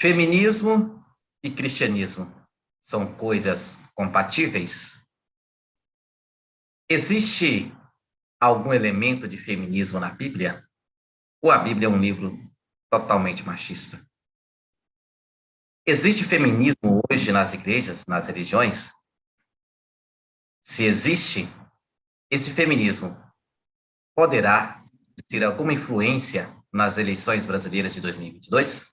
Feminismo e cristianismo são coisas compatíveis? Existe algum elemento de feminismo na Bíblia? Ou a Bíblia é um livro totalmente machista? Existe feminismo hoje nas igrejas, nas religiões? Se existe, esse feminismo poderá ter alguma influência nas eleições brasileiras de 2022?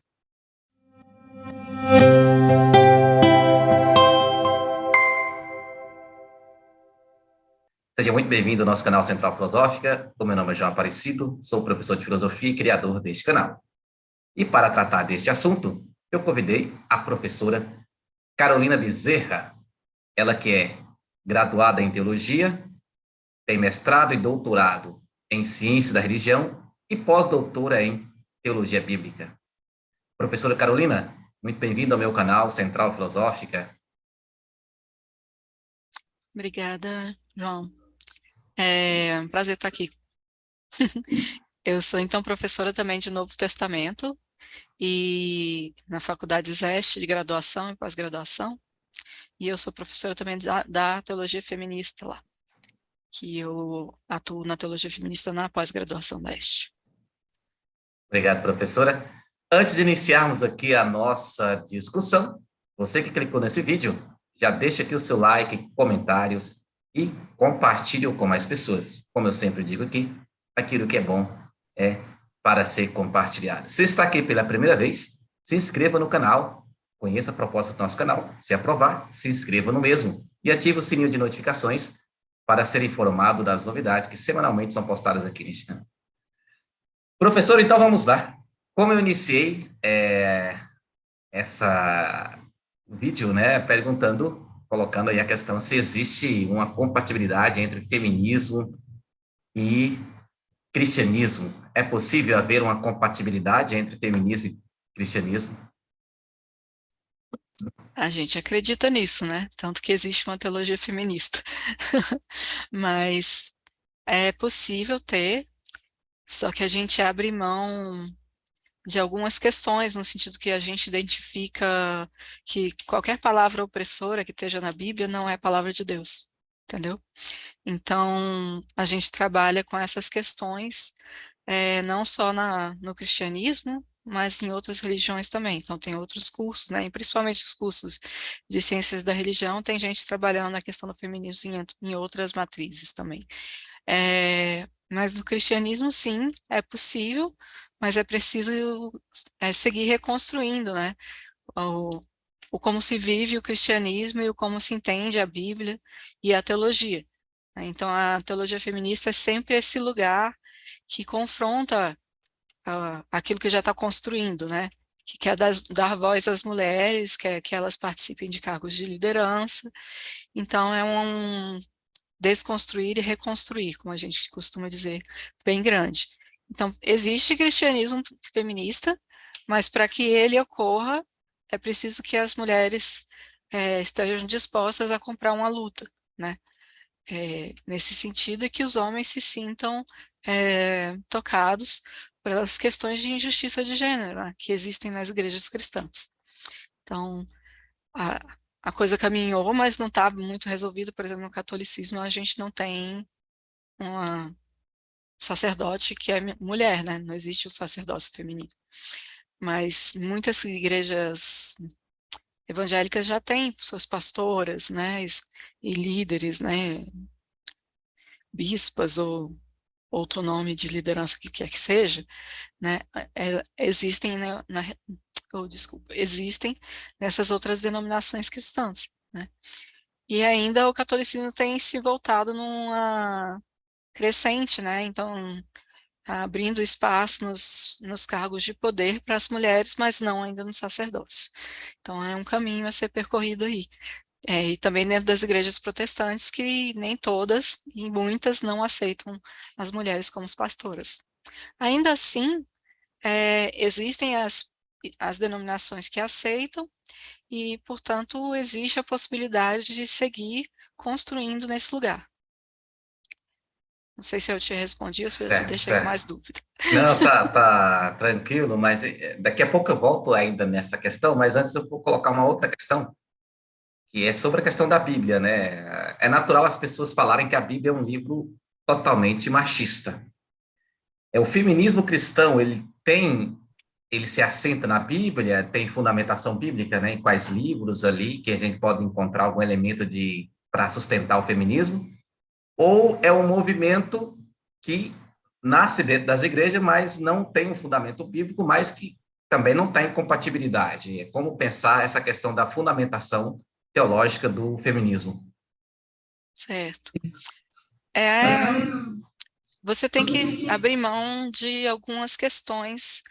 Seja muito bem-vindo ao nosso canal Central Filosófica. O meu nome é João Aparecido, sou professor de filosofia e criador deste canal. E para tratar deste assunto, eu convidei a professora Carolina Bezerra, ela que é graduada em teologia, tem mestrado e doutorado em ciência da religião e pós-doutora em teologia bíblica. Professora Carolina, muito bem-vinda ao meu canal Central Filosófica. Obrigada, João. É um prazer estar aqui. Eu sou, então, professora também de Novo Testamento e na Faculdade ZEST de graduação e pós-graduação, e eu sou professora também da Teologia Feminista lá, que eu atuo na Teologia Feminista na pós-graduação da EST. Obrigado, professora. Antes de iniciarmos aqui a nossa discussão, você que clicou nesse vídeo, já deixa aqui o seu like, comentários e compartilhe com mais pessoas. Como eu sempre digo aqui, aquilo que é bom é para ser compartilhado. Se está aqui pela primeira vez, se inscreva no canal, conheça a proposta do nosso canal. Se aprovar, se inscreva no mesmo e ative o sininho de notificações para ser informado das novidades que semanalmente são postadas aqui neste canal. Professor, então vamos lá. Como eu iniciei essa vídeo, né, colocando aí a questão se existe uma compatibilidade entre feminismo e cristianismo. É possível haver uma compatibilidade entre feminismo e cristianismo? A gente acredita nisso, né? Tanto que existe uma teologia feminista. Mas é possível ter, só que a gente abre mão de algumas questões, no sentido que a gente identifica que qualquer palavra opressora que esteja na Bíblia não é palavra de Deus, entendeu? Então, a gente trabalha com essas questões, não só no cristianismo, mas em outras religiões também. Então, tem outros cursos, né? E principalmente os cursos de ciências da religião, tem gente trabalhando na questão do feminismo em outras matrizes também. Mas no cristianismo, sim, é possível, mas é preciso seguir reconstruindo, né? O, o como se vive o cristianismo e o como se entende a Bíblia e a teologia, né? Então, a teologia feminista é sempre esse lugar que confronta aquilo que já está construindo, né? Que quer dar voz às mulheres, quer que elas participem de cargos de liderança. Então, é um desconstruir e reconstruir, como a gente costuma dizer, bem grande. Então, existe cristianismo feminista, mas para que ele ocorra, é preciso que as mulheres estejam dispostas a comprar uma luta, né? Nesse sentido, e que os homens se sintam tocados pelas questões de injustiça de gênero, né, que existem nas igrejas cristãs. Então, a, a coisa caminhou, mas não está muito resolvida. Por exemplo, no catolicismo, a gente não tem uma sacerdote que é mulher, né? Não existe o sacerdócio feminino. Mas muitas igrejas evangélicas já têm suas pastoras, né? E líderes, né? Bispas ou outro nome de liderança que quer que seja, né? Existem, né, desculpa, existem nessas outras denominações cristãs, né? E ainda o catolicismo tem se voltado numa crescente, né? Então, abrindo espaço nos cargos de poder para as mulheres, mas não ainda no sacerdócio. Então, é um caminho a ser percorrido aí. E também dentro das igrejas protestantes, que nem todas, e muitas não aceitam as mulheres como pastoras. Ainda assim, existem as denominações que aceitam e, portanto, existe a possibilidade de seguir construindo nesse lugar. Não sei se eu te respondi ou se eu te Certo, deixei com certo. mais dúvida. Não, tá tranquilo, mas daqui a pouco eu volto ainda nessa questão, mas antes eu vou colocar uma outra questão, que é sobre a questão da Bíblia, né? É natural as pessoas falarem que a Bíblia é um livro totalmente machista. O feminismo cristão, ele se assenta na Bíblia, tem fundamentação bíblica, né? Em quais livros ali que a gente pode encontrar algum elemento de para sustentar o feminismo? Ou é um movimento que nasce dentro das igrejas, mas não tem um fundamento bíblico, mas que também não está em compatibilidade? É como pensar essa questão da fundamentação teológica do feminismo. Certo. É, você tem que abrir mão de algumas questões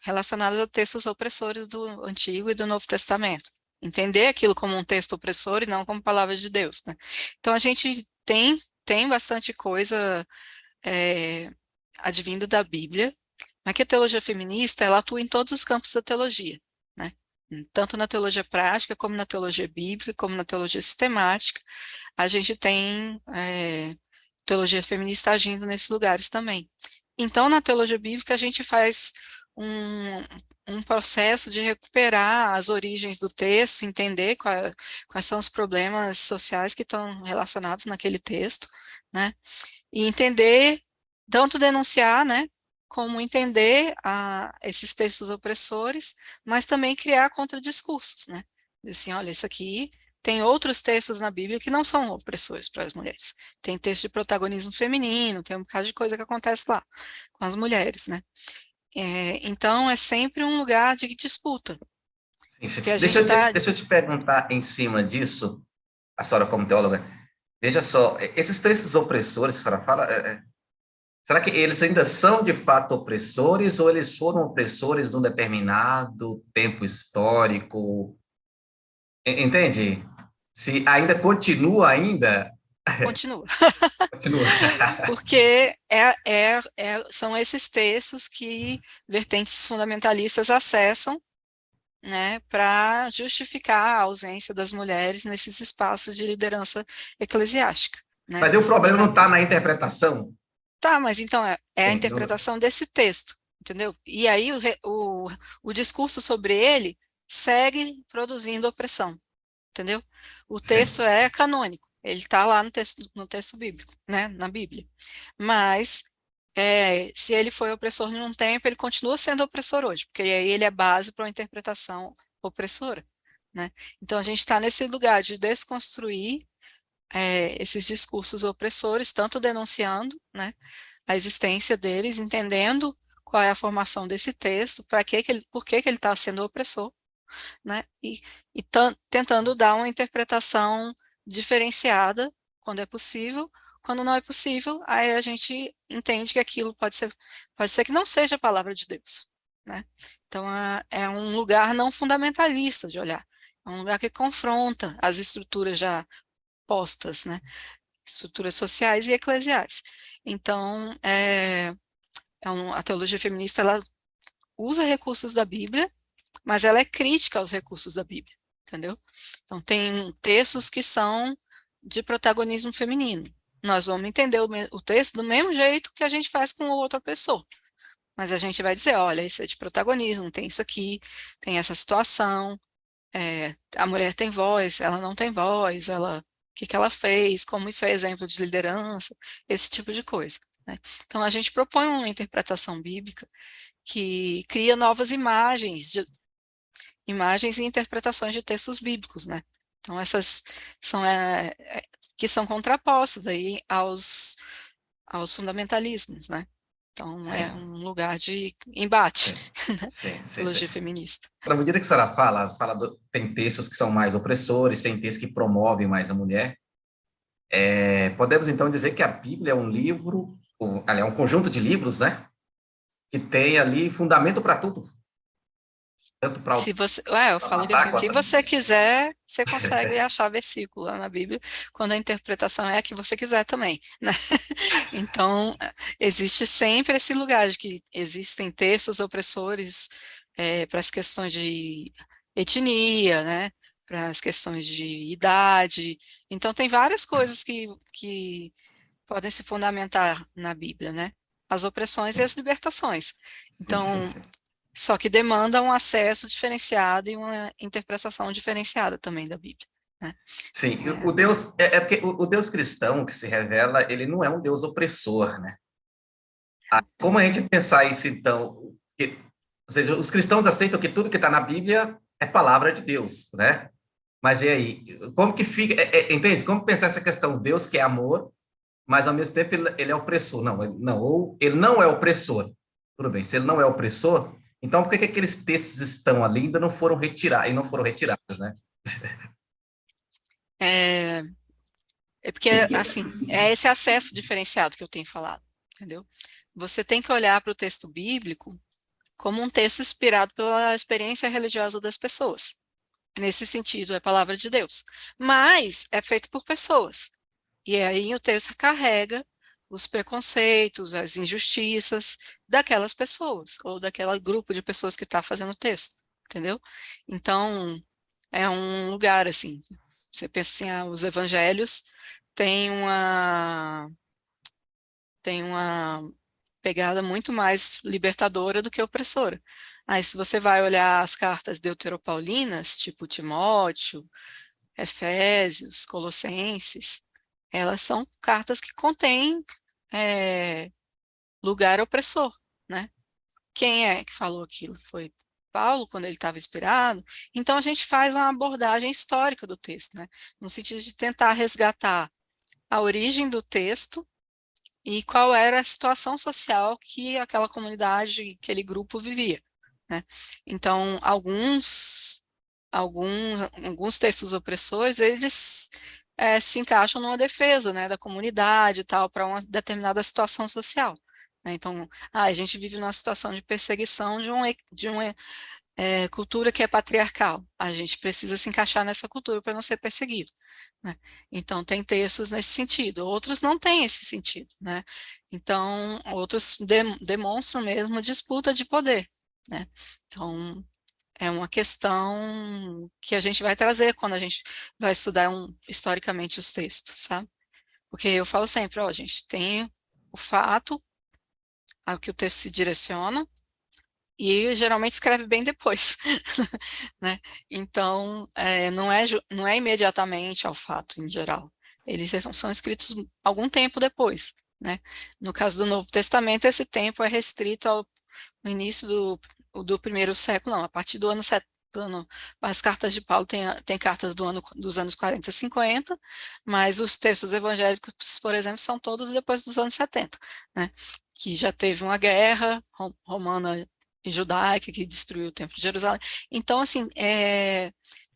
relacionadas a textos opressores do Antigo e do Novo Testamento. Entender aquilo como um texto opressor e não como palavra de Deus, né? Então, a gente tem bastante coisa é, advindo da Bíblia, mas que a teologia feminista, ela atua em todos os campos da teologia, né? Tanto na teologia prática, como na teologia bíblica, como na teologia sistemática, a gente tem teologia feminista agindo nesses lugares também. Então, na teologia bíblica, a gente faz um, um processo de recuperar as origens do texto, entender quais são os problemas sociais que estão relacionados naquele texto, né? E entender, tanto denunciar, né, como entender esses textos opressores, mas também criar contradiscursos, né? Assim, olha, isso aqui tem outros textos na Bíblia que não são opressores para as mulheres. Tem texto de protagonismo feminino, tem um bocado de coisa que acontece lá com as mulheres, né? Então, é sempre um lugar de disputa, Sim, sim. porque a gente está... Deixa eu te perguntar em cima disso, a senhora como teóloga, veja só, esses textos opressores que a senhora fala, será que eles ainda são de fato opressores ou eles foram opressores num determinado tempo histórico? Entende? Se ainda continua ainda, Continua. continua. Porque são esses textos que vertentes fundamentalistas acessam, né, para justificar a ausência das mulheres nesses espaços de liderança eclesiástica, né? Mas aí o E problema não não, está na interpretação. tá, mas então é a Sim, interpretação desse texto, entendeu? E aí o discurso sobre ele segue produzindo opressão, entendeu? O texto sim, é canônico, ele está lá no texto bíblico, né, na Bíblia. Mas se ele foi opressor em um tempo, ele continua sendo opressor hoje, porque aí ele é base para uma interpretação opressora, né? Então a gente está nesse lugar de desconstruir esses discursos opressores, tanto denunciando, né, a existência deles, entendendo qual é a formação desse texto, por que que ele está sendo opressor, né? E tentando dar uma interpretação diferenciada quando é possível. Quando não é possível, aí a gente entende que aquilo pode ser que não seja a palavra de Deus, né? Então é um lugar não fundamentalista de olhar, é um lugar que confronta as estruturas já postas, né? Estruturas sociais e eclesiais. Então, a teologia feminista, ela usa recursos da Bíblia, mas ela é crítica aos recursos da Bíblia, entendeu? Então, tem textos que são de protagonismo feminino. Nós vamos entender o texto do mesmo jeito que a gente faz com outra pessoa. Mas a gente vai dizer, olha, isso é de protagonismo, tem isso aqui, tem essa situação, a mulher tem voz, ela não tem voz, o que que ela fez, como isso é exemplo de liderança, esse tipo de coisa, né? Então, a gente propõe uma interpretação bíblica que cria novas imagens e interpretações de textos bíblicos, né? Então, essas são que são contrapostas aí aos fundamentalismos, né? Então, é sim, um lugar de embate, sim, né? sim, sim, sim. Teologia feminista. Na medida que a senhora tem textos que são mais opressores, tem textos que promovem mais a mulher. Podemos então dizer que a Bíblia é um livro, aliás, um conjunto de livros, né? Que tem ali fundamento para tudo, tanto para Se você, eu falo que assim, matar o que quanto. você quiser, você consegue achar versículo lá na Bíblia, quando a interpretação é a que você quiser também, né? Então, existe sempre esse lugar de que existem textos opressores para as questões de etnia, né? Para as questões de idade. Então, tem várias coisas que podem se fundamentar na Bíblia, né? As opressões e as libertações. Sim, sim, Então, sim. só que demanda um acesso diferenciado e uma interpretação diferenciada também da Bíblia, né? Sim, É, o Deus é porque o Deus cristão que se revela, ele não é um Deus opressor, né? Como a gente pensar isso então? Ou seja, os cristãos aceitam que tudo que está na Bíblia é palavra de Deus, né? Mas e aí? Como que fica? Entende? Como pensar essa questão? Deus que é amor, mas ao mesmo tempo ele é opressor. Não, ou ele não é opressor. Tudo bem, se ele não é opressor, então por que, que aqueles textos estão ali e ainda não foram retirados, e não foram retirados, né? é, é porque, assim, é esse acesso diferenciado que eu tenho falado, entendeu? Você tem que olhar para o texto bíblico como um texto inspirado pela experiência religiosa das pessoas. Nesse sentido, é palavra de Deus. Mas é feito por pessoas. E aí o texto carrega os preconceitos, as injustiças daquelas pessoas, ou daquele grupo de pessoas que está fazendo o texto, entendeu? Então, é um lugar assim. Você pensa assim, os evangelhos têm uma pegada muito mais libertadora do que opressora. Aí, se você vai olhar as cartas deuteropaulinas, tipo Timóteo, Efésios, Colossenses, elas são cartas que contêm é, lugar opressor, né? Quem é que falou aquilo? Foi Paulo, quando ele estava inspirado. Então, a gente faz uma abordagem histórica do texto, né? No sentido de tentar resgatar a origem do texto e qual era a situação social que aquela comunidade, aquele grupo vivia, né? Então, alguns textos opressores, eles se encaixam numa defesa, né, da comunidade e tal, para uma determinada situação social, né? Então, a gente vive numa situação de perseguição de uma cultura que é patriarcal. A gente precisa se encaixar nessa cultura para não ser perseguido, né? Então, tem textos nesse sentido. Outros não têm esse sentido, né? Então, outros demonstram mesmo disputa de poder, né? Então, é uma questão que a gente vai trazer quando a gente vai estudar historicamente os textos, sabe? Porque eu falo sempre, ó, gente, tem o fato ao que o texto se direciona, e geralmente escreve bem depois, né? Então, não é imediatamente ao fato, em geral. Eles são escritos algum tempo depois, né? No caso do Novo Testamento, esse tempo é restrito ao início do primeiro século, não, a partir do ano 70. As cartas de Paulo tem cartas dos anos 40 e 50, mas os textos evangélicos, por exemplo, são todos depois dos anos 70, né? Que já teve uma guerra romana e judaica que destruiu o Templo de Jerusalém. Então, assim,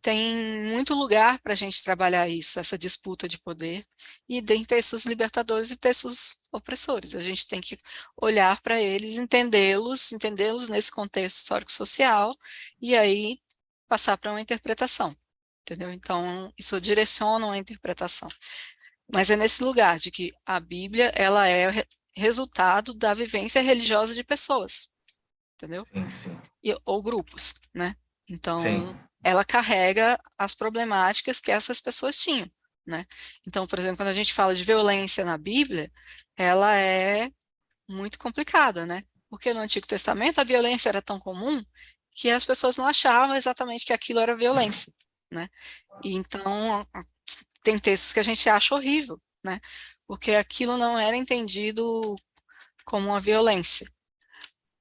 tem muito lugar para a gente trabalhar isso, essa disputa de poder, e tem textos libertadores e textos opressores. A gente tem que olhar para eles, entendê-los nesse contexto histórico-social, e aí passar para uma interpretação, entendeu? Então, isso direciona uma interpretação. Mas é nesse lugar de que a Bíblia, ela é o resultado da vivência religiosa de pessoas, entendeu? Sim, sim. Ou grupos, né? Então, Sim, ela carrega as problemáticas que essas pessoas tinham, né? Então, por exemplo, quando a gente fala de violência na Bíblia, ela é muito complicada, né? Porque no Antigo Testamento a violência era tão comum que as pessoas não achavam exatamente que aquilo era violência, né? E então tem textos que a gente acha horrível, né? Porque aquilo não era entendido como uma violência.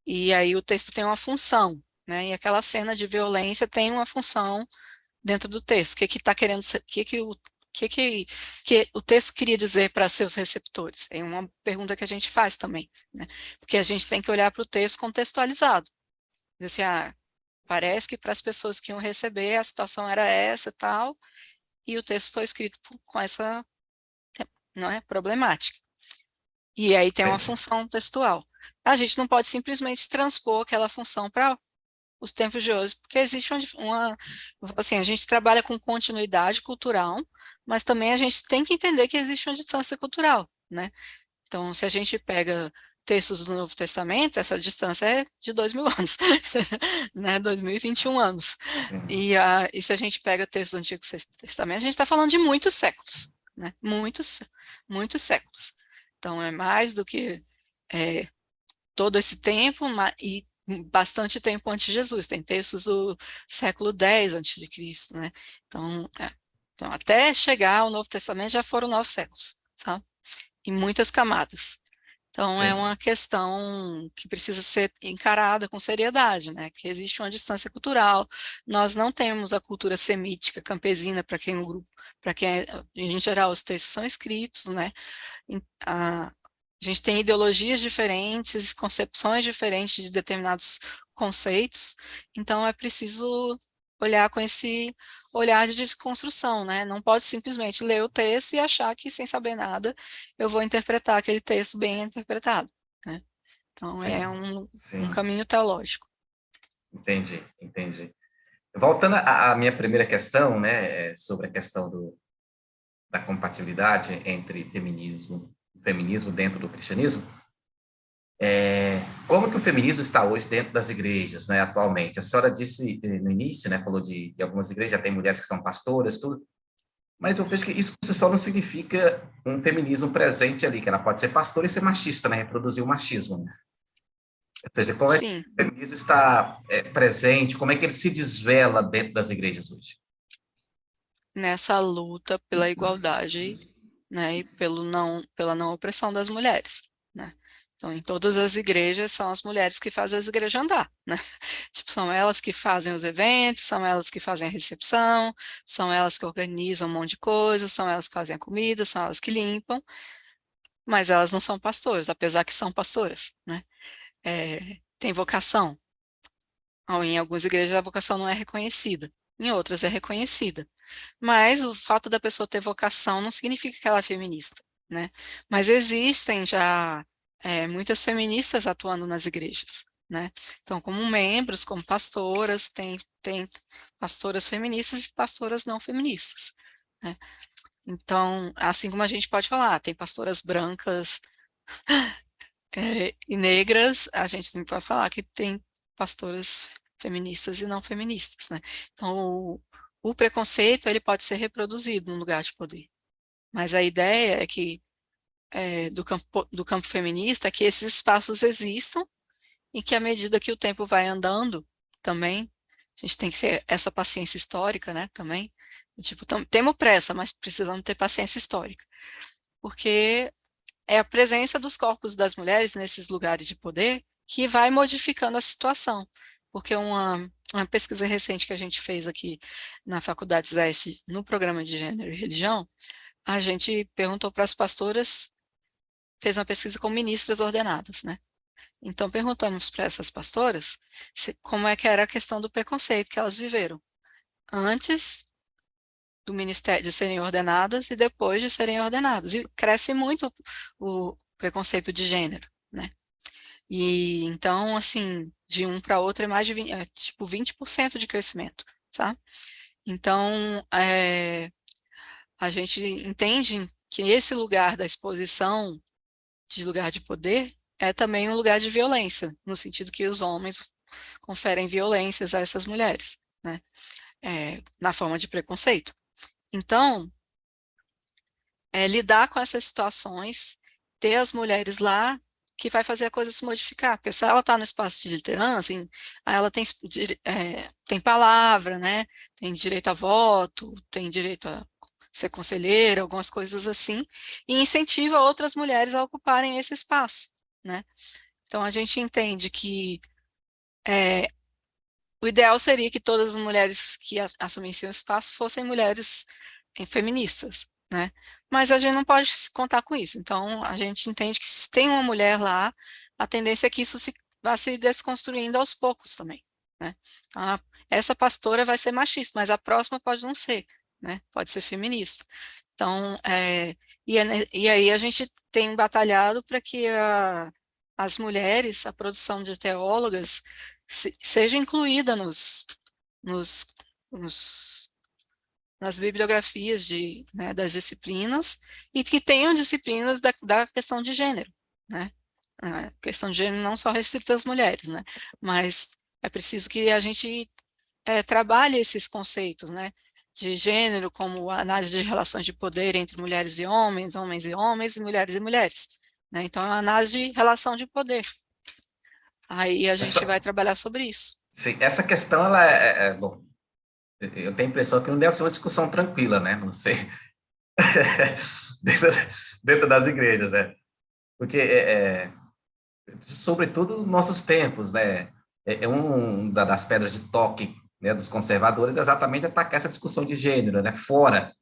E aí o texto tem uma função, né? E aquela cena de violência tem uma função dentro do texto. O que que está querendo ser, que o texto queria dizer para seus receptores? É uma pergunta que a gente faz também, né? Porque a gente tem que olhar para o texto contextualizado. Dizer assim, parece que para as pessoas que iam receber a situação era essa e tal, e o texto foi escrito com essa, não é, problemática. E aí tem uma entendi. função textual. A gente não pode simplesmente transpor aquela função para os tempos de hoje, porque existe assim, a gente trabalha com continuidade cultural, mas também a gente tem que entender que existe uma distância cultural, né? Então, se a gente pega textos do Novo Testamento, essa distância é de 2000 anos, né? 2021 anos. Sim. E se a gente pega textos do Antigo Testamento, a gente está falando de muitos séculos, né? Muitos séculos. Então, é mais do que todo esse tempo e bastante tempo antes de Jesus. Tem textos do século X antes de Cristo, né? Então, então, até chegar ao Novo Testamento já foram 9 séculos, sabe? Em muitas camadas. Então, é Sim, uma questão que precisa ser encarada com seriedade, né? Que existe uma distância cultural. Nós não temos a cultura semítica campesina para quem o grupo, para quem, em geral, os textos são escritos, né? A gente tem ideologias diferentes, concepções diferentes de determinados conceitos, então é preciso olhar com esse olhar de desconstrução, né? Não pode simplesmente ler o texto e achar que, sem saber nada, eu vou interpretar aquele texto bem interpretado, né? Então é sim, um sim. caminho teológico. Entendi, entendi. Voltando à minha primeira questão, né, sobre a questão da compatibilidade entre feminismo dentro do cristianismo, como que o feminismo está hoje dentro das igrejas, né, atualmente? A senhora disse no início, né, falou de algumas igrejas, já tem mulheres que são pastoras, tudo, mas eu vejo que isso por si só não significa um feminismo presente ali, que ela pode ser pastora e ser machista, né, reproduzir o machismo, né? Ou seja, como é que Sim, o feminismo está presente, como é que ele se desvela dentro das igrejas hoje? nessa luta pela igualdade, né, e pela não opressão das mulheres, né? Então, em todas as igrejas, são as mulheres que fazem as igrejas andar, né? Tipo, são elas que fazem os eventos, são elas que fazem a recepção, são elas que organizam um monte de coisa, são elas que fazem a comida, são elas que limpam, mas elas não são pastoras, apesar que são pastoras, né? Tem vocação. Em algumas igrejas a vocação não é reconhecida, em outras é reconhecida. Mas o fato da pessoa ter vocação não significa que ela é feminista, né? Mas existem já muitas feministas atuando nas igrejas, né? Então, como membros, como pastoras, tem pastoras feministas e pastoras não feministas, né? Então, assim como a gente pode falar, tem pastoras brancas e negras, a gente também pode falar que tem pastoras feministas e não feministas, né? Então, o preconceito, ele pode ser reproduzido no lugar de poder. Mas a ideia é que, do campo feminista, é que esses espaços existam e que à medida que o tempo vai andando, também, a gente tem que ter essa paciência histórica, né, também. Tipo, temos pressa, mas precisamos ter paciência histórica. Porque é a presença dos corpos das mulheres nesses lugares de poder que vai modificando a situação. Porque uma pesquisa recente que a gente fez aqui na Faculdade Zeste, no programa de Gênero e Religião, a gente perguntou para as pastoras, fez uma pesquisa com ministras ordenadas, né? Então perguntamos para essas pastoras como é que era a questão do preconceito que elas viveram antes do ministério de serem ordenadas e depois de serem ordenadas. E cresce muito o preconceito de gênero, né? E então, assim, de um para outro é mais de 20, tipo 20% de crescimento, sabe? Então, a gente entende que esse lugar da exposição, de lugar de poder, é também um lugar de violência, no sentido que os homens conferem violências a essas mulheres, né? Na forma de preconceito. Então, lidar com essas situações, ter as mulheres lá, que vai fazer a coisa se modificar, porque se ela está no espaço de liderança, aí ela tem palavra, né? Tem direito a voto, tem direito a ser conselheira, algumas coisas assim, e incentiva outras mulheres a ocuparem esse espaço, né? Então a gente entende que o ideal seria que todas as mulheres que assumissem o espaço fossem mulheres feministas, né? Mas a gente não pode contar com isso. Então, a gente entende que se tem uma mulher lá, a tendência é que isso vá se desconstruindo aos poucos também, né? Essa pastora vai ser machista, mas a próxima pode não ser, né? Pode ser feminista. Então, e aí a gente tem batalhado para que as mulheres, a produção de teólogas, seja incluída nos, nos- nas bibliografias né, das disciplinas e que tenham disciplinas da questão de gênero, né? A questão de gênero não só restrita às mulheres, né? Mas é preciso que a gente trabalhe esses conceitos, né? De gênero, como a análise de relações de poder entre mulheres e homens e homens, e mulheres e mulheres. né? Então, é uma análise de relação de poder. Aí a gente vai Essa, trabalhar sobre isso. sim, essa questão, ela bom, eu tenho a impressão que não deve ser uma discussão tranquila, né? Não sei. dentro, dentro das igrejas, né? Porque, sobretudo, nossos tempos, né? Das pedras de toque, né, dos conservadores é exatamente atacar essa discussão de gênero, né? Fora.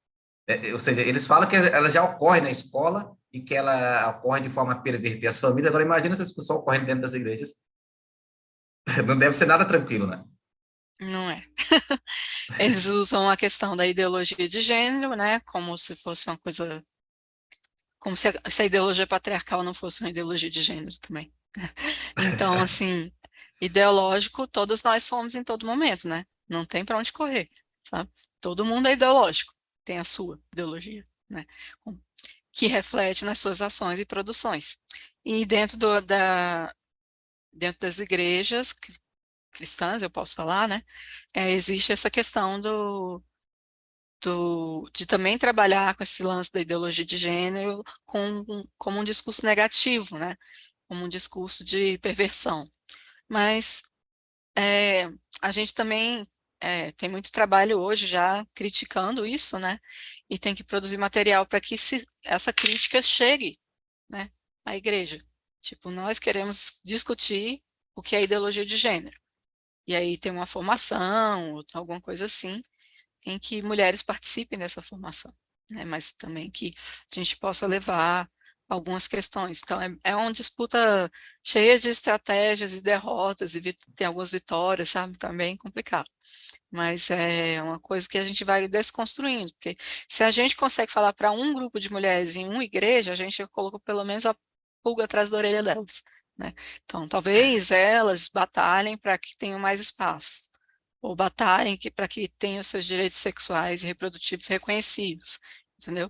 Ou seja, eles falam que ela já ocorre na escola e que ela ocorre de forma a perverter as famílias. Agora, imagina essa discussão ocorrendo dentro das igrejas. Não deve ser nada tranquilo, né? Não é. Eles usam a questão da ideologia de gênero, né, como se fosse uma coisa, como se a ideologia patriarcal não fosse uma ideologia de gênero também. Então, assim, ideológico, todos nós somos em todo momento, né? Não tem para onde correr, sabe? Todo mundo é ideológico, tem a sua ideologia, né? Que reflete nas suas ações e produções. E dentro das igrejas cristãs, eu posso falar, né? Existe essa questão de também trabalhar com esse lance da ideologia de gênero como um discurso negativo, né? Como um discurso de perversão. Mas é, a gente também tem muito trabalho hoje já criticando isso, né? E tem que produzir material para que essa crítica chegue, né, à igreja. Tipo, nós queremos discutir o que é ideologia de gênero. E aí tem uma formação, ou alguma coisa assim, em que mulheres participem dessa formação, né? Mas também que a gente possa levar algumas questões. Então, é uma disputa cheia de estratégias e derrotas, e tem algumas vitórias, sabe? Também complicado. Mas é uma coisa que a gente vai desconstruindo, porque se a gente consegue falar para um grupo de mulheres em uma igreja, a gente colocou pelo menos a pulga atrás da orelha delas, né? Então, talvez elas batalhem para que tenham mais espaço, ou batalhem para que tenham seus direitos sexuais e reprodutivos reconhecidos, entendeu?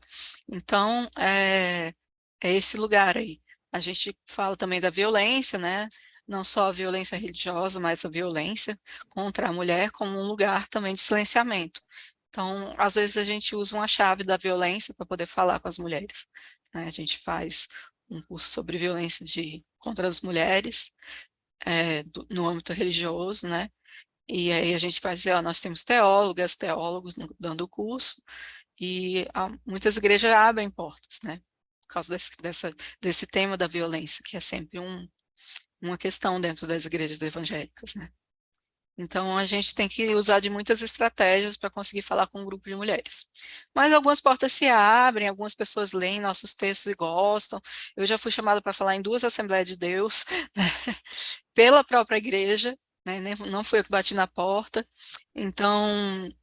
Então, é esse lugar aí. A gente fala também da violência, né? Não só a violência religiosa, mas a violência contra a mulher como um lugar também de silenciamento. Então, às vezes a gente usa uma chave da violência para poder falar com as mulheres, né? A gente faz um curso sobre violência contra as mulheres, no âmbito religioso, né? E aí a gente vai dizer, ó, nós temos teólogas, teólogos dando o curso, e muitas igrejas abrem portas, né? Por causa desse tema da violência, que é sempre uma questão dentro das igrejas evangélicas, né? Então, a gente tem que usar de muitas estratégias para conseguir falar com um grupo de mulheres. Mas algumas portas se abrem, algumas pessoas leem nossos textos e gostam. Eu já fui chamada para falar em 2 Assembleias de Deus, né, pela própria igreja, né, não fui eu que bati na porta. Então,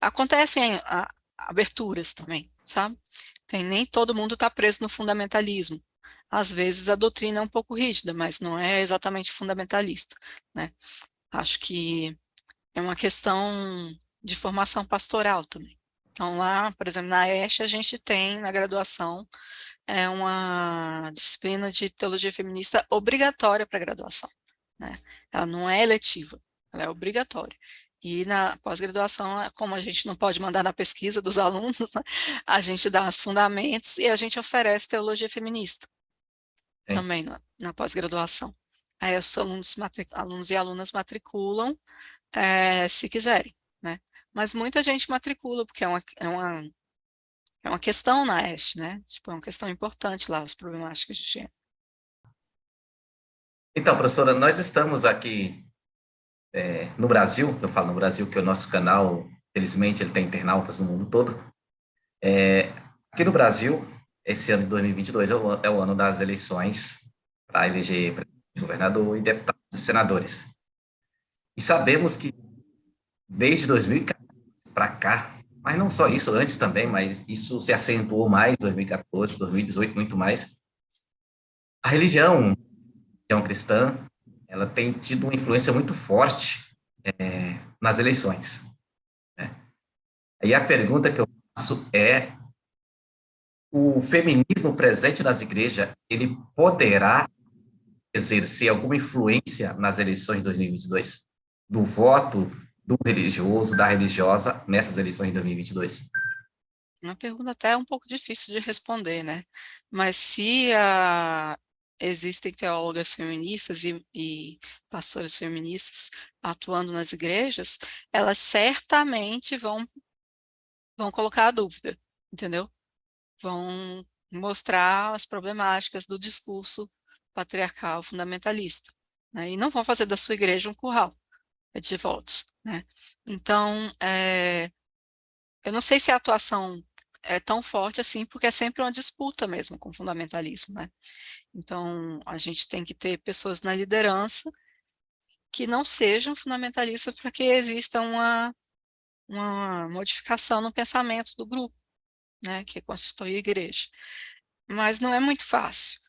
acontecem aberturas também, sabe? Nem todo mundo está preso no fundamentalismo. Às vezes a doutrina é um pouco rígida, mas não é exatamente fundamentalista, né? Acho que é uma questão de formação pastoral também. Então, lá, por exemplo, na ESH, a gente tem, na graduação, uma disciplina de teologia feminista obrigatória para a graduação, né? Ela não é eletiva, ela é obrigatória. E na pós-graduação, como a gente não pode mandar na pesquisa dos alunos, né, a gente dá os fundamentos e a gente oferece teologia feminista Sim. também na pós-graduação. Aí os alunos e alunas matriculam, se quiserem, né? Mas muita gente matricula, porque é uma questão na ESH, né? Tipo, é uma questão importante lá, as problemáticas de gênero. Então, professora, nós estamos aqui no Brasil, eu falo no Brasil que o nosso canal, felizmente, ele tem internautas no mundo todo. Aqui no Brasil, esse ano de 2022 é o ano das eleições para eleger governador e deputados e senadores. E sabemos que desde 2014 para cá, mas não só isso, antes também, mas isso se acentuou mais em 2014, 2018, muito mais. A religião cristã, ela tem tido uma influência muito forte nas eleições. Né? E a pergunta que eu faço é: o feminismo presente nas igrejas, ele poderá exercer alguma influência nas eleições de 2022? Do voto do religioso, da religiosa, nessas eleições de 2022? Uma pergunta até um pouco difícil de responder, né? Mas se existem teólogas feministas e pastoras feministas atuando nas igrejas, elas certamente vão colocar a dúvida, entendeu? Vão mostrar as problemáticas do discurso patriarcal fundamentalista, né? E não vão fazer da sua igreja um curral de votos, né? Então, eu não sei se a atuação é tão forte assim, porque é sempre uma disputa mesmo com o fundamentalismo, né? Então, a gente tem que ter pessoas na liderança que não sejam fundamentalistas para que exista uma modificação no pensamento do grupo, né, que constitui a igreja. Mas não é muito fácil.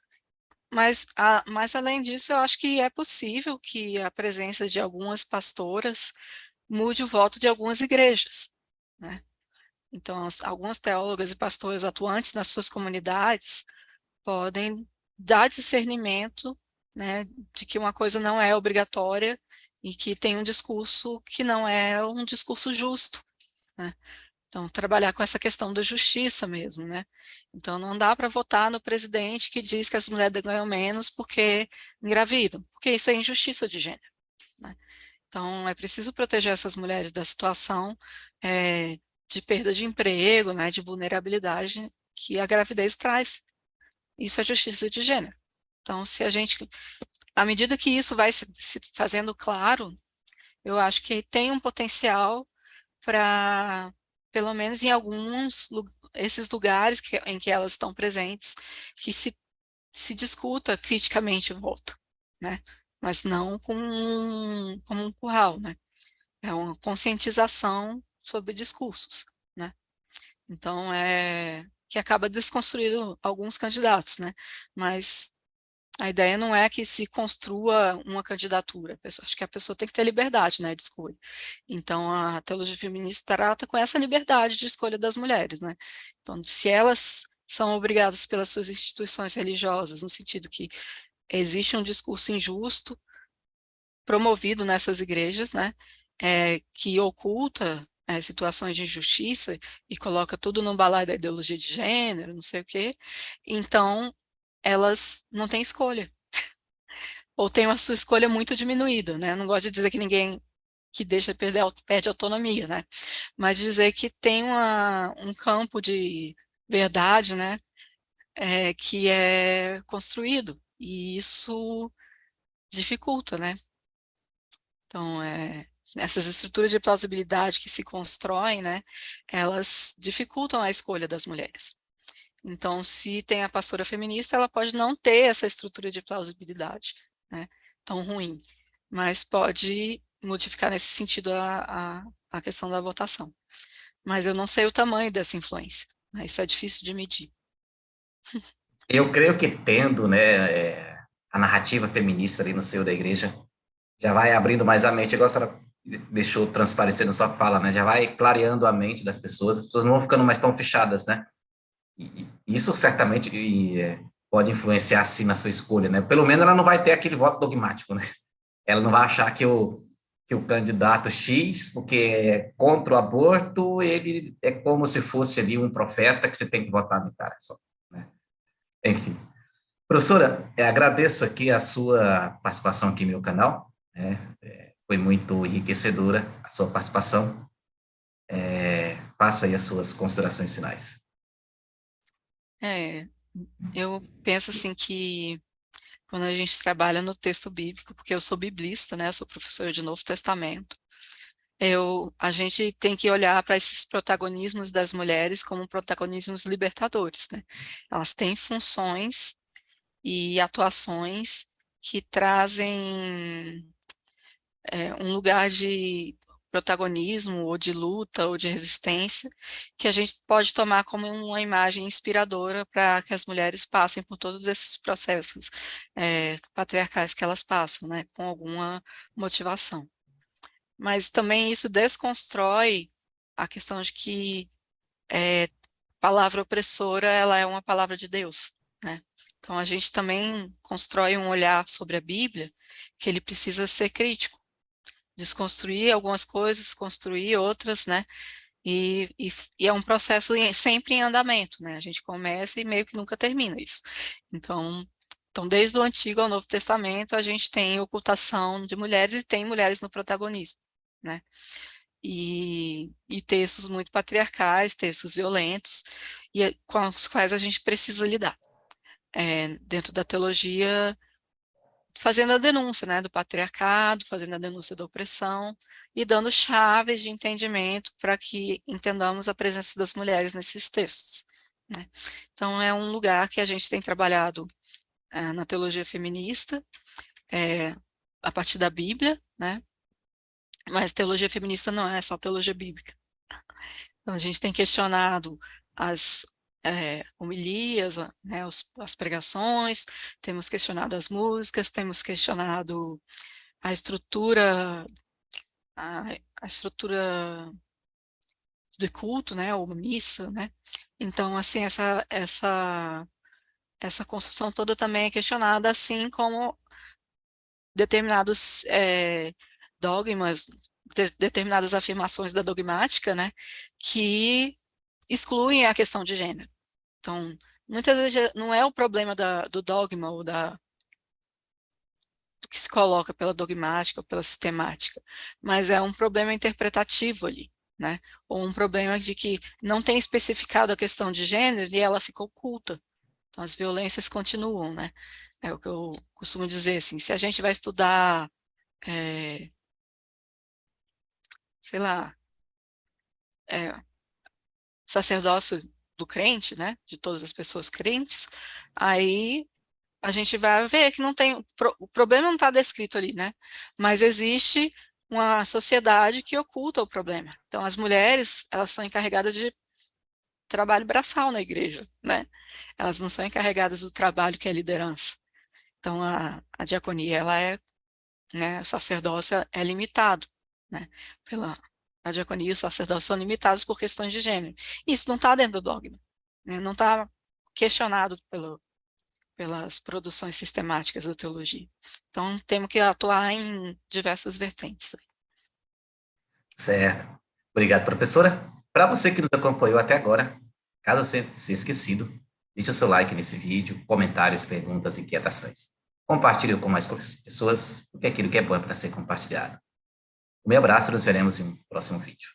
Mas além disso, eu acho que é possível que a presença de algumas pastoras mude o voto de algumas igrejas, né? Então, algumas teólogas e pastores atuantes nas suas comunidades podem dar discernimento, né, de que uma coisa não é obrigatória e que tem um discurso que não é um discurso justo, né? Então, trabalhar com essa questão da justiça mesmo, né? Então, não dá para votar no presidente que diz que as mulheres ganham menos porque engravidam, porque isso é injustiça de gênero, né? Então, é preciso proteger essas mulheres da situação de perda de emprego, né, de vulnerabilidade que a gravidez traz. Isso é justiça de gênero. Então, se a gente, à medida que isso vai se fazendo claro, eu acho que tem um potencial para, pelo menos em alguns esses lugares em que elas estão presentes, que se discuta criticamente o voto, né? Mas não como um curral, né? É uma conscientização sobre discursos, né? Então, que acaba desconstruindo alguns candidatos, né? Mas a ideia não é que se construa uma candidatura. Acho que a pessoa tem que ter liberdade, né, de escolha. Então, a teologia feminista trata com essa liberdade de escolha das mulheres, né? Então, se elas são obrigadas pelas suas instituições religiosas, no sentido que existe um discurso injusto promovido nessas igrejas, né, que oculta situações de injustiça e coloca tudo no balaio da ideologia de gênero, não sei o quê, então elas não têm escolha ou tem a sua escolha muito diminuída, né? Eu não gosto de dizer que ninguém que deixa perder, perde autonomia, né? Mas dizer que tem um campo de verdade, né? Que é construído, e isso dificulta, né? Então, essas estruturas de plausibilidade que se constroem, né? Elas dificultam a escolha das mulheres. Então, se tem a pastora feminista, ela pode não ter essa estrutura de plausibilidade, né, tão ruim, mas pode modificar nesse sentido a questão da votação. Mas eu não sei o tamanho dessa influência, né, isso é difícil de medir. Eu creio que tendo, né, a narrativa feminista ali no seio da igreja, já vai abrindo mais a mente, igual a senhora deixou transparecer na sua fala, né, já vai clareando a mente das pessoas, as pessoas não vão ficando mais tão fechadas, né, e isso certamente pode influenciar, sim, na sua escolha, né, pelo menos ela não vai ter aquele voto dogmático, né, ela não vai achar que o candidato X, porque é contra o aborto, ele é como se fosse ali um profeta que você tem que votar no cara só, né, enfim. Professora, agradeço aqui a sua participação aqui no meu canal, né? Foi muito enriquecedora a sua participação. Faça aí as suas considerações finais. É, eu penso assim que quando a gente trabalha no texto bíblico, porque eu sou biblista, né, eu sou professora de Novo Testamento, a gente tem que olhar para esses protagonismos das mulheres como protagonismos libertadores, né? Elas têm funções e atuações que trazem um lugar de protagonismo, ou de luta, ou de resistência, que a gente pode tomar como uma imagem inspiradora para que as mulheres passem por todos esses processos patriarcais que elas passam, né? Com alguma motivação. Mas também isso desconstrói a questão de que palavra opressora, ela é uma palavra de Deus, né? Então a gente também constrói um olhar sobre a Bíblia que ele precisa ser crítico, desconstruir algumas coisas, construir outras, né? E é um processo sempre em andamento, né? A gente começa e meio que nunca termina isso. Então, desde o Antigo ao Novo Testamento, a gente tem ocultação de mulheres e tem mulheres no protagonismo, né? E textos muito patriarcais, textos violentos, com os quais a gente precisa lidar. Dentro da teologia, fazendo a denúncia, né, do patriarcado, fazendo a denúncia da opressão e dando chaves de entendimento para que entendamos a presença das mulheres nesses textos, né? Então, é um lugar que a gente tem trabalhado na teologia feminista, a partir da Bíblia, né? Mas teologia feminista não é só teologia bíblica. Então, a gente tem questionado as homilias, né, as pregações, temos questionado as músicas, temos questionado a estrutura, a, a estrutura de culto, né, ou missa, né? Então, assim, essa construção toda também é questionada, assim como determinados dogmas, determinadas afirmações da dogmática, né, que excluem a questão de gênero. Então, muitas vezes não é o problema do dogma ou do que se coloca pela dogmática ou pela sistemática, mas é um problema interpretativo ali, né? Ou um problema de que não tem especificado a questão de gênero e ela fica oculta. Então, as violências continuam, né? É o que eu costumo dizer, assim, se a gente vai estudar, sei lá, é, sacerdócio do crente, né? De todas as pessoas crentes, aí a gente vai ver que não tem, o problema não está descrito ali, né? Mas existe uma sociedade que oculta o problema. Então, as mulheres, elas são encarregadas de trabalho braçal na igreja, né? Elas não são encarregadas do trabalho que é liderança. Então, a diaconia, ela né, o sacerdócio é limitado, né? A diaconia e o sacerdócio são limitados por questões de gênero. Isso não está dentro do dogma, né? Não está questionado pelas produções sistemáticas da teologia. Então, temos que atuar em diversas vertentes. Certo. Obrigado, professora. Para você que nos acompanhou até agora, caso você tenha se esquecido, deixe o seu like nesse vídeo, comentários, perguntas e inquietações. Compartilhe com mais pessoas, porque aquilo que é bom é para ser compartilhado. Um meu abraço, nos veremos em um próximo vídeo.